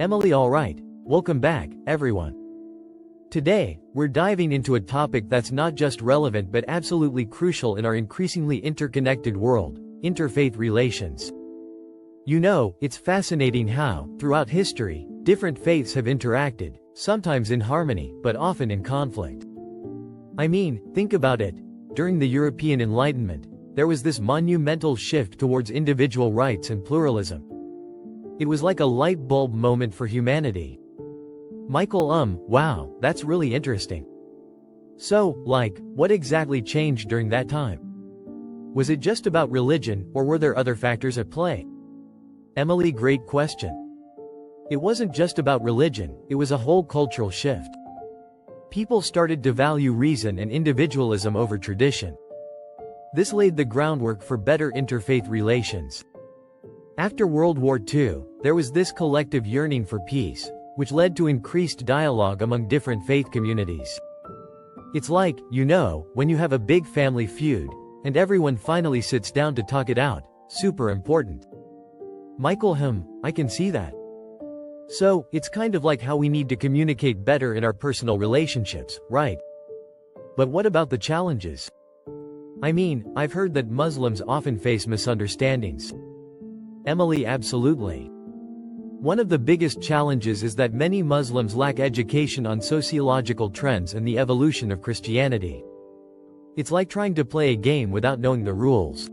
Emily, alright. Welcome back, everyone. Today, we're diving into a topic that's not just relevant but absolutely crucial in our increasingly interconnected world: interfaith relations. You know, it's fascinating how, throughout history, different faiths have interacted, sometimes in harmony, but often in conflict. I mean, think about it. During the European Enlightenment, there was this monumental shift towards individual rights and pluralism. It was like a light bulb moment for humanity. Michael, wow, that's really interesting. So, what exactly changed during that time? Was it just about religion, or were there other factors at play? Emily, great question. It wasn't just about religion, it was a whole cultural shift. People started to value reason and individualism over tradition. This laid the groundwork for better interfaith relations. After World War II, there was this collective yearning for peace, which led to increased dialogue among different faith communities. It's like, when you have a big family feud, and everyone finally sits down to talk it out. Super important. Michael, I can see that. So, it's kind of like how we need to communicate better in our personal relationships, right? But what about the challenges? I mean, I've heard that Muslims often face misunderstandings. Emily, absolutely. One of the biggest challenges is that many Muslims lack education on sociological trends and the evolution of Christianity. It's like trying to play a game without knowing the rules.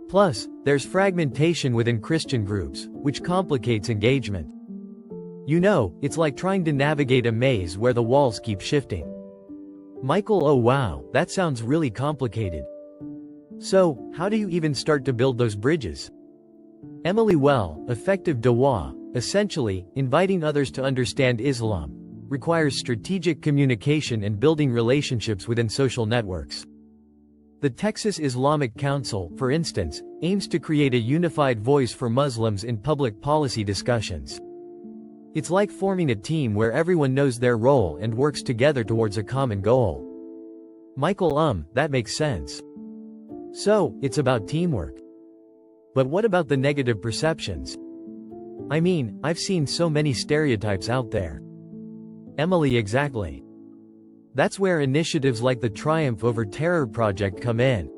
Plus, there's fragmentation within Christian groups, which complicates engagement. It's like trying to navigate a maze where the walls keep shifting. Michael, oh wow, that sounds really complicated. So, how do you even start to build those bridges? Emily, well, effective dawah, essentially, inviting others to understand Islam, requires strategic communication and building relationships within social networks. The Texas Islamic Council, for instance, aims to create a unified voice for Muslims in public policy discussions. It's like forming a team where everyone knows their role and works together towards a common goal. Michael, that makes sense. So, it's about teamwork. But what about the negative perceptions? I mean, I've seen so many stereotypes out there. Emily, exactly. That's where initiatives like the Triumph Over Terror project come in.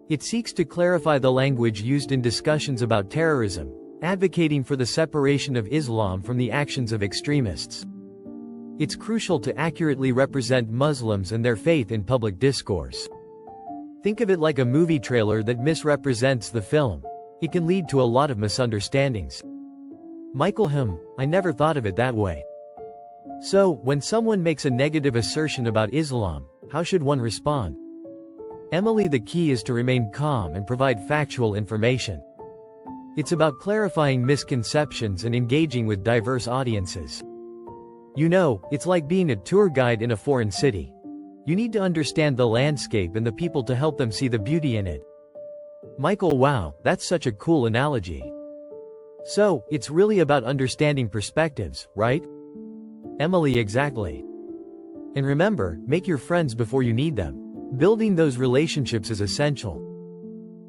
It seeks to clarify the language used in discussions about terrorism, advocating for the separation of Islam from the actions of extremists. It's crucial to accurately represent Muslims and their faith in public discourse. Think of it like a movie trailer that misrepresents the film. It can lead to a lot of misunderstandings. Michael, I never thought of it that way. So, when someone makes a negative assertion about Islam, how should one respond? Emily, the key is to remain calm and provide factual information. It's about clarifying misconceptions and engaging with diverse audiences. It's like being a tour guide in a foreign city. You need to understand the landscape and the people to help them see the beauty in it. Michael, wow, that's such a cool analogy. So, it's really about understanding perspectives, right? Emily, exactly. And remember, make your friends before you need them. Building those relationships is essential.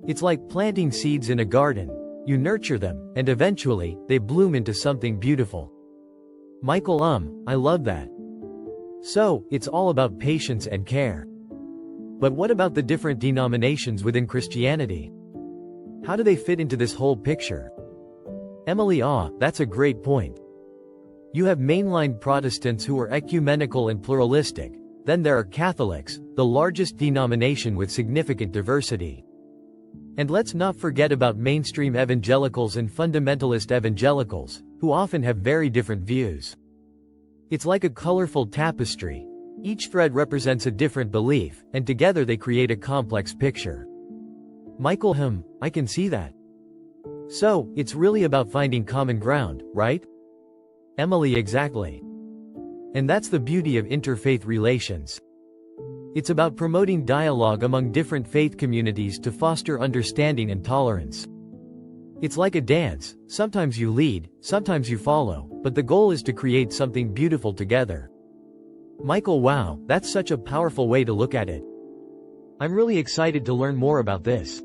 It's like planting seeds in a garden. You nurture them, and eventually, they bloom into something beautiful. Michael, I love that. So, it's all about patience and care. But what about the different denominations within Christianity? How do they fit into this whole picture? Emily, that's a great point. You have mainline Protestants who are ecumenical and pluralistic. Then there are Catholics, the largest denomination with significant diversity. And let's not forget about mainstream evangelicals and fundamentalist evangelicals, who often have very different views. It's like a colorful tapestry. Each thread represents a different belief, and together they create a complex picture. Michael, I can see that. So, it's really about finding common ground, right? Emily, exactly. And that's the beauty of interfaith relations. It's about promoting dialogue among different faith communities to foster understanding and tolerance. It's like a dance, sometimes you lead, sometimes you follow, but the goal is to create something beautiful together. Michael, wow, that's such a powerful way to look at it. I'm really excited to learn more about this.